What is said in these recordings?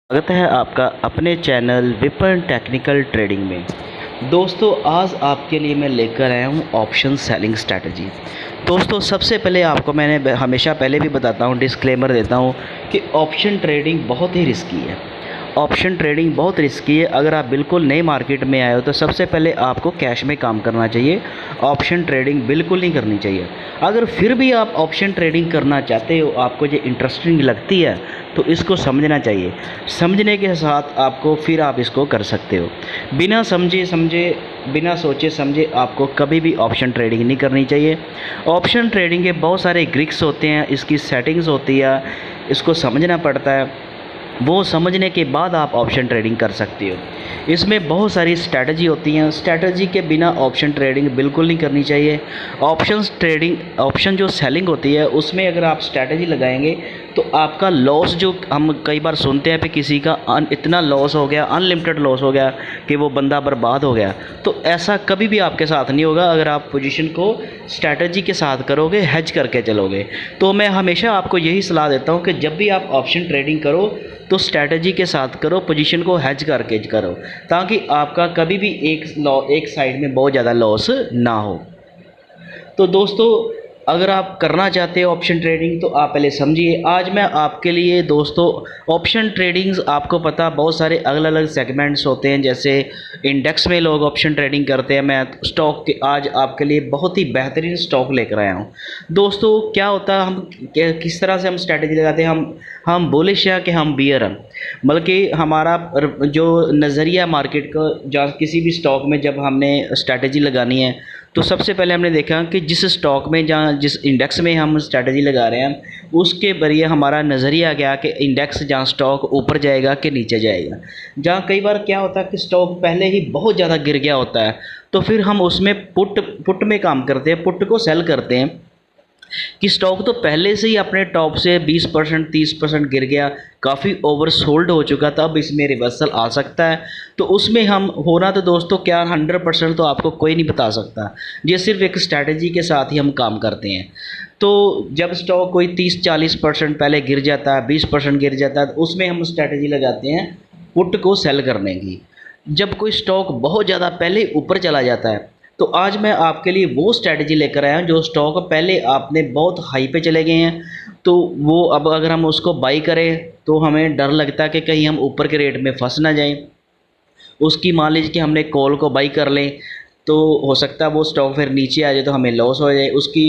स्वागत है आपका अपने चैनल विपन टेक्निकल ट्रेडिंग में। दोस्तों आज आपके लिए मैं लेकर आया हूँ ऑप्शन सेलिंग स्ट्रैटेजी। दोस्तों सबसे पहले आपको मैंने हमेशा पहले भी बताता हूँ, डिस्क्लेमर देता हूँ कि ऑप्शन ट्रेडिंग बहुत ही रिस्की है। ऑप्शन ट्रेडिंग बहुत रिस्की है। अगर आप बिल्कुल नए मार्केट में आए हो तो सबसे पहले आपको कैश में काम करना चाहिए। ऑप्शन ट्रेडिंग बिल्कुल नहीं करनी चाहिए। अगर फिर भी आप ऑप्शन ट्रेडिंग करना चाहते हो, आपको ये इंटरेस्टिंग लगती है, तो इसको समझना चाहिए। समझने के साथ आपको फिर आप इसको कर सकते हो। बिना बिना सोचे समझे आपको कभी भी ऑप्शन ट्रेडिंग नहीं करनी चाहिए। ऑप्शन ट्रेडिंग के बहुत सारे ग्रिक्स होते हैं, इसकी सेटिंग्स होती है, इसको समझना पड़ता है। वो समझने के बाद आप ऑप्शन ट्रेडिंग कर सकते हो। इसमें बहुत सारी स्ट्रैटेजी होती हैं। स्ट्रैटेजी के बिना ऑप्शन ट्रेडिंग बिल्कुल नहीं करनी चाहिए। ऑप्शन जो सेलिंग होती है उसमें अगर आप स्ट्रैटेजी लगाएंगे तो आपका लॉस, जो हम कई बार सुनते हैं कि किसी का इतना लॉस हो गया, अनलिमिटेड लॉस हो गया कि वो बंदा बर्बाद हो गया, तो ऐसा कभी भी आपके साथ नहीं होगा अगर आप पोजीशन को स्ट्रैटेजी के साथ करोगे, हेज करके चलोगे। तो मैं हमेशा आपको यही सलाह देता हूँ कि जब भी आप ऑप्शन ट्रेडिंग करो तो स्ट्रैटेजी के साथ करो, पोजीशन को हेज करके करो, ताकि आपका कभी भी एक साइड में बहुत ज़्यादा लॉस ना हो। तो दोस्तों अगर आप करना चाहते हो ऑप्शन ट्रेडिंग तो आप पहले समझिए। आज मैं आपके लिए दोस्तों ऑप्शन ट्रेडिंग्स, आपको पता बहुत सारे अलग अलग सेगमेंट्स होते हैं। जैसे इंडेक्स में लोग ऑप्शन ट्रेडिंग करते हैं। मैं स्टॉक के आज आपके लिए बहुत ही बेहतरीन स्टॉक लेकर आया हूँ। दोस्तों क्या होता है, हम किस तरह से हम स्ट्रैटेजी लगाते हैं, हम बुलिश हैं कि हम बियर हैं, बल्कि हमारा जो नज़रिया मार्केट का, जहाँ किसी भी स्टॉक में जब हमने स्ट्रैटेजी लगानी है तो सबसे पहले हमने देखा कि जिस स्टॉक में, जहाँ जिस इंडेक्स में हम स्ट्रैटेजी लगा रहे हैं उसके बरिए हमारा नज़रिया क्या कि इंडेक्स जहाँ स्टॉक ऊपर जाएगा कि नीचे जाएगा। जहाँ कई बार क्या होता है कि स्टॉक पहले ही बहुत ज़्यादा गिर गया होता है, तो फिर हम उसमें पुट में काम करते हैं, पुट को सेल करते हैं कि स्टॉक तो पहले से ही अपने टॉप से 20% 30% गिर गया, काफ़ी ओवर सोल्ड हो चुका था, अब इसमें रिवर्सल आ सकता है। तो उसमें हम होना तो दोस्तों क्या 100% तो आपको कोई नहीं बता सकता, ये सिर्फ एक स्ट्रैटेजी के साथ ही हम काम करते हैं। तो जब स्टॉक कोई 30-40% पहले गिर जाता है, 20% गिर जाता है, तो उसमें हम स्ट्रैटेजी लगाते हैं पुट को सेल करने की। जब कोई स्टॉक बहुत ज़्यादा पहले ऊपर चला जाता है तो आज मैं आपके लिए वो स्ट्रैटेजी लेकर आया हूँ जो स्टॉक पहले आपने बहुत हाई पे चले गए हैं, तो वो अब अगर हम उसको बाई करें तो हमें डर लगता है कि कहीं हम ऊपर के रेट में फंस ना जाएं। उसकी मान लीजिए कि हमने कॉल को बाई कर लें तो हो सकता है वो स्टॉक फिर नीचे आ जाए तो हमें लॉस हो जाए। उसकी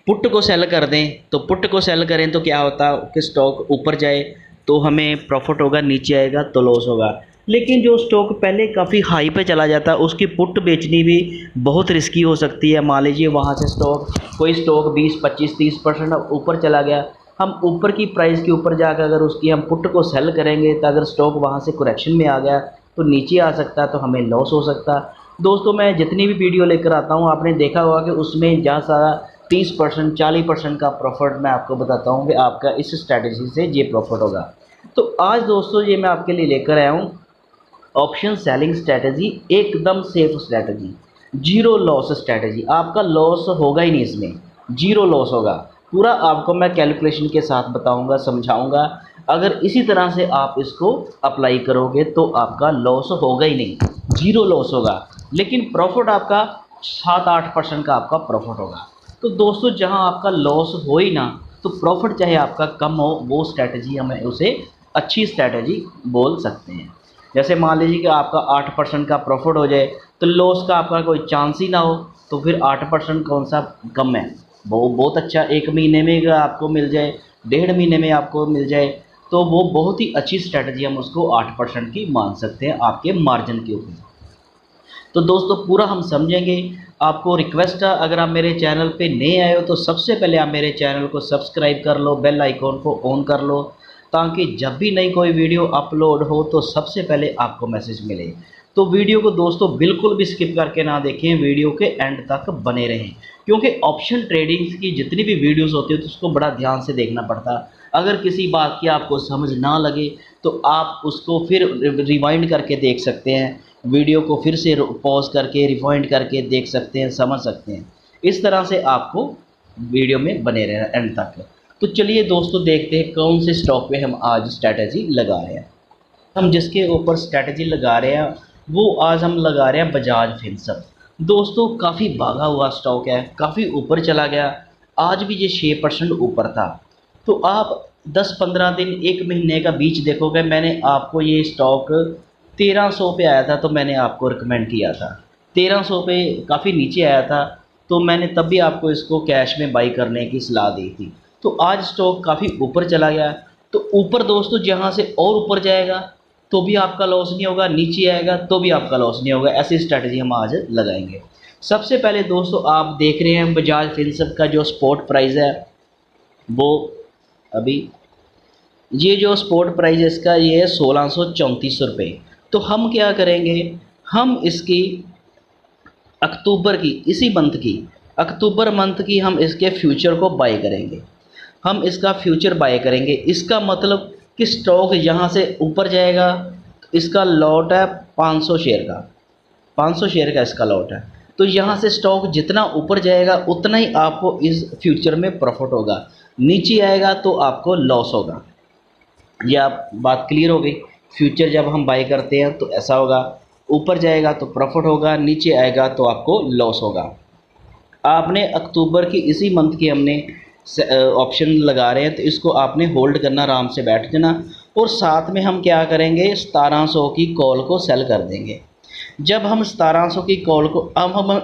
पुट को सेल कर दें, तो पुट को सेल करें तो क्या होता है कि स्टॉक ऊपर जाए तो हमें प्रॉफिट होगा, नीचे आएगा तो लॉस होगा। लेकिन जो स्टॉक पहले काफ़ी हाई पे चला जाता है उसकी पुट बेचनी भी बहुत रिस्की हो सकती है। मान लीजिए वहाँ से कोई स्टॉक 20-25-30% ऊपर चला गया, हम ऊपर की प्राइस के ऊपर जाकर अगर उसकी हम पुट को सेल करेंगे तो अगर स्टॉक वहाँ से करेक्शन में आ गया तो नीचे आ सकता है, तो हमें लॉस हो सकता है। दोस्तों मैं जितनी भी वीडियो लेकर आता हूँ आपने देखा होगा कि उसमें जहाँ सारा 30% 40% का प्रॉफिट मैं आपको बताता हूँ कि आपका इस स्ट्रैटेजी से ये प्रॉफिट होगा। तो आज दोस्तों ये मैं आपके लिए लेकर आया हूँ ऑप्शन सेलिंग स्ट्रैटेजी, एकदम safe strategy, zero loss strategy. आपका लॉस होगा ही नहीं, इसमें जीरो लॉस होगा। पूरा आपको मैं कैलकुलेशन के साथ बताऊंगा, समझाऊंगा। अगर इसी तरह से आप इसको अप्लाई करोगे तो आपका लॉस होगा ही नहीं, जीरो लॉस होगा। लेकिन प्रॉफिट आपका 7-8% का आपका प्रॉफिट होगा। तो दोस्तों जहां आपका लॉस हो ही ना तो प्रॉफिट चाहे आपका कम हो, वो स्ट्रैटेजी हमें उसे अच्छी स्ट्रैटेजी बोल सकते हैं। जैसे मान लीजिए कि आपका 8% का प्रॉफिट हो जाए तो लॉस का आपका कोई चांस ही ना हो, तो फिर 8% कौन सा कम है, वो बहुत अच्छा। 1 महीने में अगर आपको मिल जाए, 1.5 महीने में आपको मिल जाए, तो वो बहुत ही अच्छी स्ट्रैटेजी, हम उसको 8% की मान सकते हैं आपके मार्जिन के ऊपर। तो दोस्तों पूरा हम समझेंगे। आपको रिक्वेस्ट है, अगर आप मेरे चैनल पे नए आए हो तो सबसे पहले आप मेरे चैनल को सब्सक्राइब कर लो, बेल आइकॉन को ऑन कर लो, ताकि जब भी नई कोई वीडियो अपलोड हो तो सबसे पहले आपको मैसेज मिले। तो वीडियो को दोस्तों बिल्कुल भी स्किप करके ना देखें, वीडियो के एंड तक बने रहें, क्योंकि ऑप्शन ट्रेडिंग की जितनी भी वीडियोस होती है तो उसको बड़ा ध्यान से देखना पड़ता है। अगर किसी बात की आपको समझ ना लगे तो आप उसको फिर रिवाइंड करके देख सकते हैं, वीडियो को फिर से पॉज करके रिवाइंड करके देख सकते हैं, समझ सकते हैं। इस तरह से आपको वीडियो में बने रहना एंड तक। तो चलिए दोस्तों देखते हैं कौन से स्टॉक पे हम आज स्ट्रैटेजी लगा रहे हैं। हम जिसके ऊपर स्ट्रेटजी लगा रहे हैं वो आज हम लगा रहे हैं बजाज फिनसर्व। दोस्तों काफ़ी भागा हुआ स्टॉक है, काफ़ी ऊपर चला गया। आज भी ये 6% ऊपर था। तो आप 10-15 दिन, एक महीने का बीच देखोगे, मैंने आपको ये स्टॉक 1300 पे आया था तो मैंने आपको रिकमेंड किया था। 1300 पे काफ़ी नीचे आया था तो मैंने तब भी आपको इसको कैश में बाई करने की सलाह दी थी। तो आज स्टॉक काफ़ी ऊपर चला गया। तो ऊपर दोस्तों जहाँ से और ऊपर जाएगा तो भी आपका लॉस नहीं होगा, नीचे आएगा तो भी आपका लॉस नहीं होगा। ऐसी स्ट्रैटेजी हम आज लगाएंगे। सबसे पहले दोस्तों आप देख रहे हैं बजाज फिनसर्व का जो स्पॉट प्राइस है वो अभी, ये जो स्पॉट प्राइस है इसका ये है 1634 रुपये। तो हम क्या करेंगे, हम इसकी अक्टूबर की, इसी मंथ की, अक्टूबर मंथ की हम इसके फ्यूचर को बाय करेंगे। हम इसका फ्यूचर बाय करेंगे। इसका मतलब कि स्टॉक यहाँ से ऊपर जाएगा। इसका लॉट है 500 शेयर का, 500 शेयर का इसका लॉट है। तो यहाँ से स्टॉक जितना ऊपर जाएगा उतना ही आपको इस फ्यूचर में प्रॉफिट होगा। नीचे आएगा तो आपको लॉस होगा। ये आप बात क्लियर हो गई। फ्यूचर जब हम बाय करते हैं तो ऐसा होगा, ऊपर जाएगा तो प्रॉफिट होगा, नीचे आएगा तो आपको लॉस होगा। आपने अक्टूबर की इसी मंथ की हमने ऑप्शन लगा रहे हैं तो इसको आपने होल्ड करना, आराम से बैठ जाना। और साथ में हम क्या करेंगे, 1700 की कॉल को सेल कर देंगे। जब हम 1700 की कॉल को,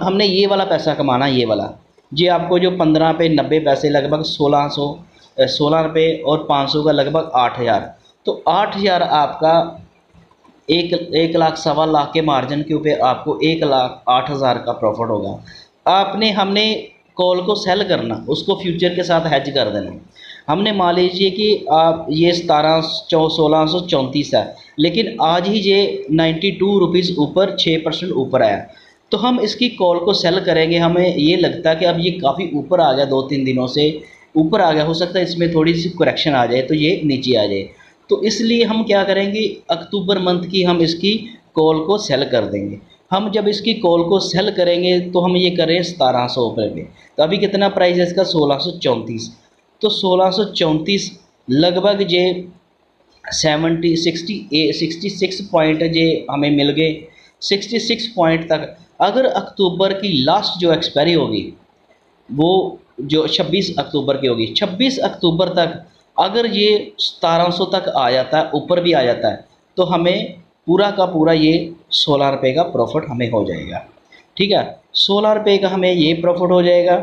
हमने ये वाला पैसा कमाना, ये वाला, ये आपको जो 15 पे 90 पैसे, लगभग 16 रुपये और 500 का लगभग 8000। तो 8000 आपका 1 लाख सवा लाख के मार्जिन के ऊपर आपको 1,08,000 का प्रॉफिट होगा। हमने कॉल को सेल करना, उसको फ्यूचर के साथ हेज कर देना। हमने मान लीजिए कि आप ये 1634 है, लेकिन आज ही ये 92 रुपीज़ ऊपर 6% ऊपर आया। तो हम इसकी कॉल को सेल करेंगे। हमें ये लगता है कि अब ये काफ़ी ऊपर आ गया, 2-3 दिनों से ऊपर आ गया, हो सकता है इसमें थोड़ी सी करेक्शन आ जाए तो ये नीचे आ जाए। तो इसलिए हम क्या करेंगे, अक्टूबर मंथ की हम इसकी कॉल को सेल कर देंगे। हम जब इसकी कॉल को सेल करेंगे तो हम ये कर रहे हैं 1700 रुपये में। तो अभी कितना प्राइस है इसका, 1634। तो 1634 लगभग ये 66 पॉइंट जे हमें मिल गए। 66 पॉइंट तक अगर अक्टूबर की लास्ट जो एक्सपायरी होगी वो जो 26 अक्टूबर की होगी, 26 अक्टूबर तक अगर ये 1700 तक आ जाता है, ऊपर भी आ जाता है, तो हमें पूरा का पूरा ये 16 रुपये का प्रॉफिट हमें हो जाएगा। ठीक है, 16 रुपये का हमें ये प्रॉफिट हो जाएगा।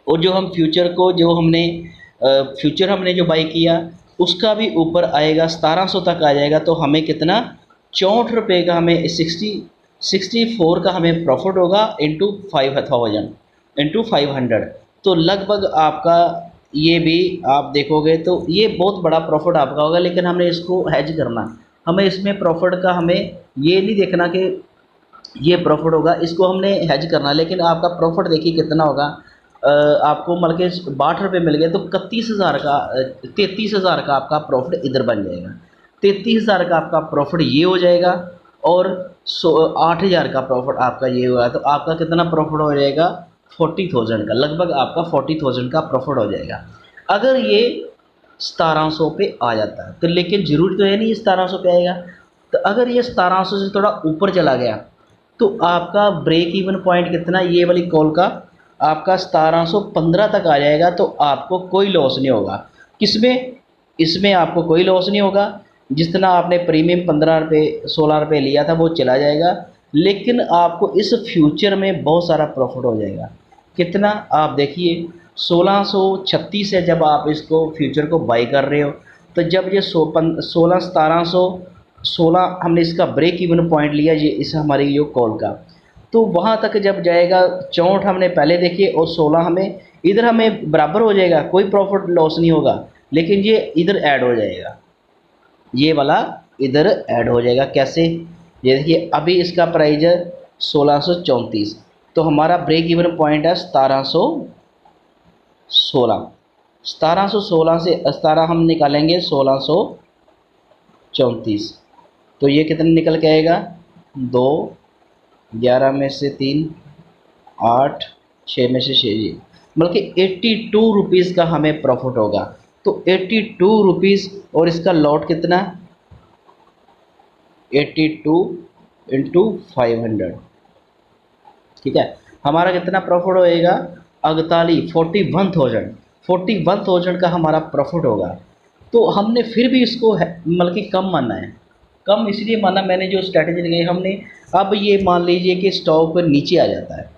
और जो हम फ्यूचर को, जो हमने फ्यूचर हमने जो बाई किया उसका भी ऊपर आएगा, 1700 तक आ जाएगा। तो हमें कितना, 64 रुपये का, हमें 64 का हमें प्रॉफिट होगा इंटू 5000 इंटू 500। तो लगभग आपका ये भी आप देखोगे तो ये बहुत बड़ा प्रॉफिट आपका होगा। लेकिन हमने इसको हेज करना, हमें इसमें प्रॉफिट का, हमें ये नहीं देखना कि ये प्रॉफिट होगा, इसको हमने हेज करना। लेकिन आपका प्रॉफिट देखिए कितना होगा। आपको मतलब कि 62 रुपये मिल गए तो 31,000 का, 33,000 का आपका प्रॉफिट इधर बन जाएगा। 33,000 का आपका प्रॉफिट ये हो जाएगा और 8,000 का प्रॉफिट आपका ये हुआ। तो आपका कितना प्रॉफिट हो जाएगा, 40,000 का, लगभग आपका 40,000 का प्रॉफिट हो जाएगा अगर ये 1700 पे आ जाता है। तो लेकिन ज़रूरी तो है नहीं 1700 पे आएगा। तो अगर ये 1700 से थोड़ा ऊपर चला गया तो आपका ब्रेक इवन पॉइंट कितना, ये वाली कॉल का आपका 1715 तक आ जाएगा। तो आपको कोई लॉस नहीं होगा। किसमें, इसमें आपको कोई लॉस नहीं होगा। जितना आपने प्रीमियम 15 रुपये 16 रुपये लिया था वो चला जाएगा, लेकिन आपको इस फ्यूचर में बहुत सारा प्रॉफिट हो जाएगा। कितना, आप देखिए 1636 है जब आप इसको फ्यूचर को बाई कर रहे हो। तो जब ये 1716 हमने इसका ब्रेक इवन पॉइंट लिया, ये इस हमारी जो कॉल का, तो वहाँ तक जब जाएगा 64 हमने पहले देखिए और 16 हमें इधर हमें बराबर हो जाएगा, कोई प्रॉफिट लॉस नहीं होगा। लेकिन ये इधर ऐड हो जाएगा, ये वाला इधर ऐड हो जाएगा। कैसे, ये देखिए अभी इसका प्राइस है 1634, तो हमारा ब्रेक इवन पॉइंट है 1716। 1716 से 17 हम निकालेंगे 1634, तो ये कितने निकल के आएगा, 2, 11 में से 3, 8, 6 में से 6, बल्कि 82 रुपीज़ का हमें प्रॉफिट होगा। तो 82 रुपीज़ और इसका लॉट कितना, 82 इंटू 500, ठीक है। हमारा कितना प्रॉफिट होएगा, 41,000 का हमारा प्रॉफिट होगा। तो हमने फिर भी इसको मतलब कि कम माना है। कम इसलिए माना, मैंने जो स्ट्रैटेजी लगाई हमने, अब ये मान लीजिए कि स्टॉक नीचे आ जाता है,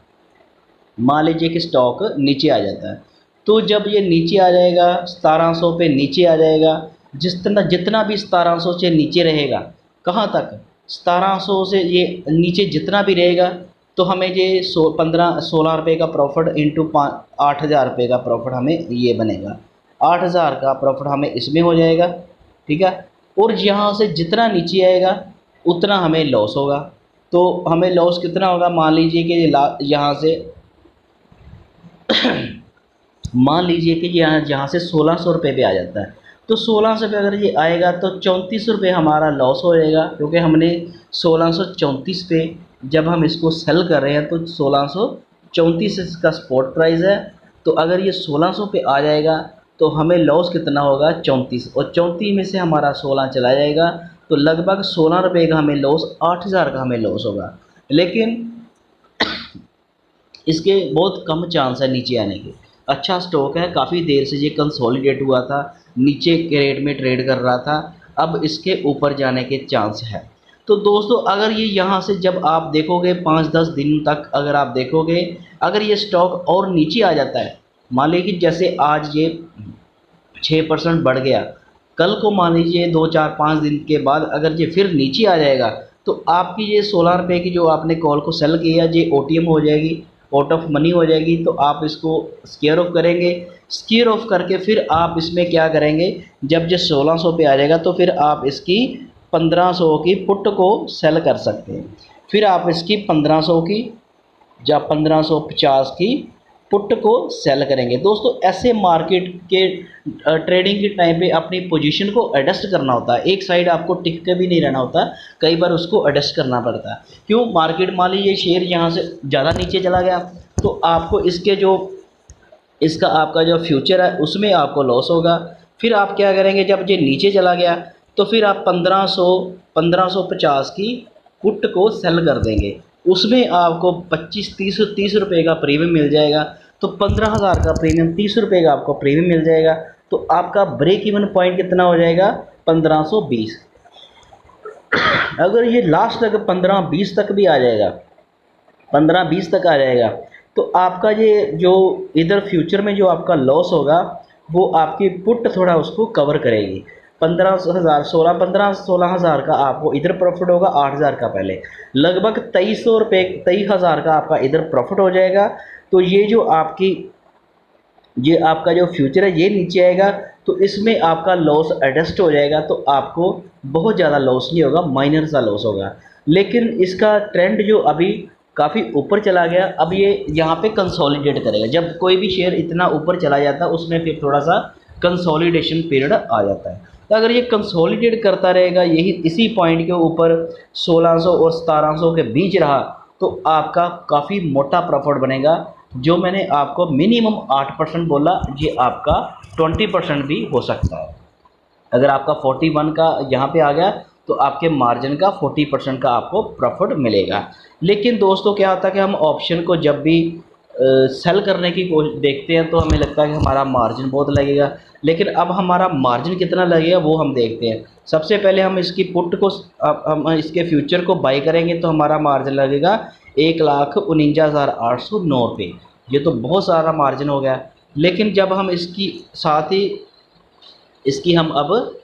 मान लीजिए कि स्टॉक नीचे आ जाता है, तो जब ये नीचे आ जाएगा 1700 पे नीचे आ जाएगा, जितना भी 1700 से नीचे रहेगा, कहाँ तक, 1700 से ये नीचे जितना भी रहेगा, तो हमें ये 16 रुपये का प्रॉफिट इंटू 8,000 रुपये का प्रॉफिट हमें ये बनेगा, 8,000 का प्रॉफिट हमें इसमें हो जाएगा, ठीक है। और यहाँ से जितना नीचे आएगा उतना हमें लॉस होगा। तो हमें लॉस कितना होगा, मान लीजिए कि यहाँ से मान लीजिए कि यहाँ से 1600 रुपये पे आ जाता है, तो 1600 पे अगर ये आएगा तो 34 रुपये हमारा लॉस हो जाएगा, क्योंकि हमने 1634 पे जब हम इसको सेल कर रहे हैं तो 1634 इसका स्पॉट प्राइस है। तो अगर ये 1600 पे आ जाएगा तो हमें लॉस कितना होगा, 34, और 34 में से हमारा 16 चला जाएगा, तो लगभग 16 रुपये का हमें लॉस, 8,000 का हमें लॉस होगा। लेकिन इसके बहुत कम चांस है नीचे आने के। अच्छा स्टॉक है, काफ़ी देर से ये कंसोलिडेट हुआ था, नीचे के रेट में ट्रेड कर रहा था, अब इसके ऊपर जाने के चांस है। तो दोस्तों अगर ये यहाँ से जब आप देखोगे 5-10 दिन तक अगर आप देखोगे, अगर ये स्टॉक और नीचे आ जाता है, मान लीजिए जैसे आज ये 6% बढ़ गया, कल को मान लीजिए 2-4-5 दिन के बाद अगर ये फिर नीचे आ जाएगा, तो आपकी ये 16 रुपये की जो आपने कॉल को सेल किया ये OTM हो जाएगी, आउट ऑफ मनी हो जाएगी। तो आप इसको स्क्वेयर ऑफ करेंगे, स्क्वेयर ऑफ करके फिर आप इसमें क्या करेंगे, जब ये 1600 पे आ जाएगा तो फिर आप इसकी 1500 की पुट को सेल कर सकते हैं, फिर आप इसकी 1500 की या 1550 की पुट को सेल करेंगे। दोस्तों ऐसे मार्केट के ट्रेडिंग के टाइम पे अपनी पोजीशन को एडजस्ट करना होता है, एक साइड आपको टिक के भी नहीं रहना होता, कई बार उसको एडजस्ट करना पड़ता है। क्यों, मार्केट मान लीजिए शेयर यहाँ से ज़्यादा नीचे चला गया तो आपको इसका आपका जो फ्यूचर है उसमें आपको लॉस होगा। फिर आप क्या करेंगे, जब ये नीचे चला गया तो फिर आप 1550 की पुट को सेल कर देंगे, उसमें आपको 25-30 रुपये का प्रीमियम मिल जाएगा। तो 15,000 का प्रीमियम, 30 रुपये का आपको प्रीमियम मिल जाएगा। तो आपका ब्रेक इवन पॉइंट कितना हो जाएगा, 1520। अगर ये लास्ट तक 15-20 तक भी आ जाएगा, 15-20 तक आ जाएगा, तो आपका ये जो इधर फ्यूचर में जो आपका लॉस होगा वो आपकी पुट थोड़ा उसको कवर करेगी। 15,000 का आपको इधर प्रॉफिट होगा, 8,000 का पहले, लगभग 2300 रुपये, 23,000 का आपका इधर प्रॉफिट हो जाएगा। तो ये आपका जो फ्यूचर है ये नीचे आएगा, तो इसमें आपका लॉस एडजस्ट हो जाएगा, तो आपको बहुत ज़्यादा लॉस नहीं होगा, माइनर सा लॉस होगा। लेकिन इसका ट्रेंड जो अभी काफ़ी ऊपर चला गया, अब ये यहाँ पे कंसोलिडेट करेगा। जब कोई भी शेयर इतना ऊपर चला जाता है उसमें फिर थोड़ा सा कंसोलिडेशन पीरियड आ जाता है। तो अगर ये कंसोलिडेट करता रहेगा यही इसी पॉइंट के ऊपर 1600 और 1700 के बीच रहा, तो आपका काफ़ी मोटा प्रॉफिट बनेगा। जो मैंने आपको मिनिमम 8% बोला, ये आपका 20% भी हो सकता है। अगर आपका 41 का यहाँ पे आ गया तो आपके मार्जिन का 40% का आपको प्रॉफिट मिलेगा। लेकिन दोस्तों क्या होता है कि हम ऑप्शन को जब भी सेल करने की देखते हैं तो हमें लगता है कि हमारा मार्जिन बहुत लगेगा, लेकिन अब हमारा मार्जिन कितना लगेगा वो हम देखते हैं। सबसे पहले हम इसकी पुट को, हम इसके फ्यूचर को बाई करेंगे तो हमारा मार्जिन लगेगा 1,49,809 रुपये। ये तो बहुत सारा मार्जिन हो गया। लेकिन जब हम इसकी साथ ही इसकी हम अब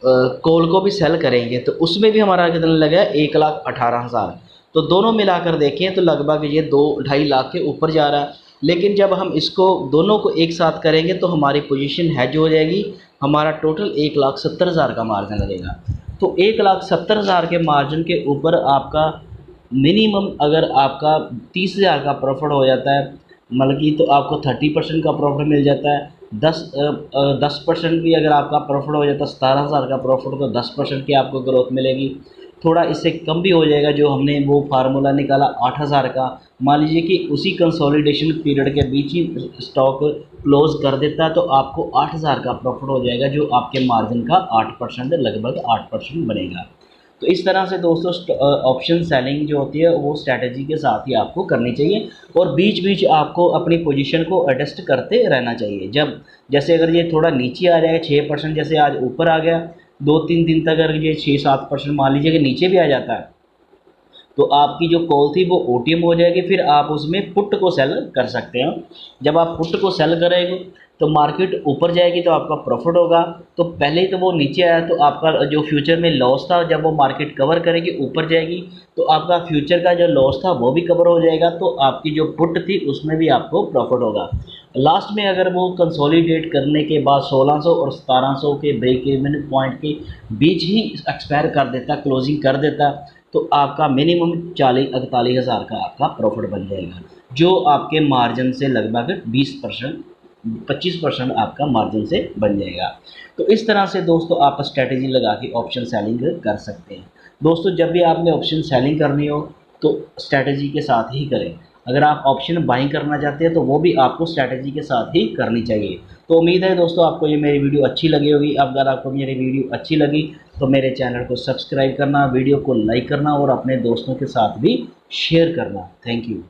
कॉल को भी सेल करेंगे तो उसमें भी हमारा कितना लगेगा, 1,18,000। तो दोनों मिलाकर देखें तो लगभग ये 2-2.5 लाख के ऊपर जा रहा है। लेकिन जब हम इसको दोनों को एक साथ करेंगे तो हमारी पोजीशन हैज हो जाएगी, हमारा टोटल 1,70,000 का मार्जिन लगेगा। तो 1,70,000 के मार्जिन के ऊपर आपका मिनिमम अगर आपका 30,000 का प्रॉफिट हो जाता है, मतलब कि तो आपको 30% का प्रॉफिट मिल जाता है। 10% भी अगर आपका प्रॉफिट हो जाता है, 17,000 का प्रॉफिट, तो 10% की आपको ग्रोथ मिलेगी। थोड़ा इससे कम भी हो जाएगा, जो हमने वो फार्मूला निकाला 8,000 का, मान लीजिए कि उसी कंसोलिडेशन पीरियड के बीच ही स्टॉक क्लोज कर देता है तो आपको 8,000 का प्रॉफिट हो जाएगा, जो आपके मार्जिन का 8%, लगभग 8% बनेगा। तो इस तरह से दोस्तों ऑप्शन सेलिंग जो होती है वो स्ट्रैटेजी के साथ ही आपको करनी चाहिए, और बीच बीच आपको अपनी पोजीशन को एडजस्ट करते रहना चाहिए। जब जैसे अगर ये थोड़ा नीचे आ जाएगा 6%, जैसे आज ऊपर आ गया, 2-3 दिन तक अगर ये 6-7% मान लीजिए कि नीचे भी आ जाता है, तो आपकी जो कॉल थी वो ओटीएम हो जाएगी। फिर आप उसमें पुट को सेल कर सकते हैं। जब आप पुट को सेल करेंगे तो मार्केट ऊपर जाएगी तो आपका प्रॉफिट होगा। तो पहले ही तो वो नीचे आया तो आपका जो फ्यूचर में लॉस था, जब वो मार्केट कवर करेगी ऊपर जाएगी तो आपका फ्यूचर का जो लॉस था वो भी कवर हो जाएगा। तो आपकी जो पुट थी उसमें भी आपको प्रॉफिट होगा। लास्ट में अगर वो कंसोलिडेट करने के बाद 1600 और 1700 के ब्रेक इवन पॉइंट के बीच ही एक्सपायर कर देता, क्लोजिंग कर देता, तो आपका मिनिमम 40-41 हज़ार का आपका प्रॉफिट बन जाएगा, जो आपके मार्जिन से लगभग 20% 25% आपका मार्जिन से बन जाएगा। तो इस तरह से दोस्तों आप स्ट्रैटेजी लगा के ऑप्शन सेलिंग कर सकते हैं। दोस्तों जब भी आपने ऑप्शन सेलिंग करनी हो तो स्ट्रैटेजी के साथ ही करें। अगर आप ऑप्शन बाइंग करना चाहते हैं तो वो भी आपको स्ट्रैटेजी के साथ ही करनी चाहिए। तो उम्मीद है दोस्तों आपको ये मेरी वीडियो अच्छी लगी होगी। अगर आपको मेरी वीडियो अच्छी लगी तो मेरे चैनल को सब्सक्राइब करना, वीडियो को लाइक करना और अपने दोस्तों के साथ भी शेयर करना। Thank you.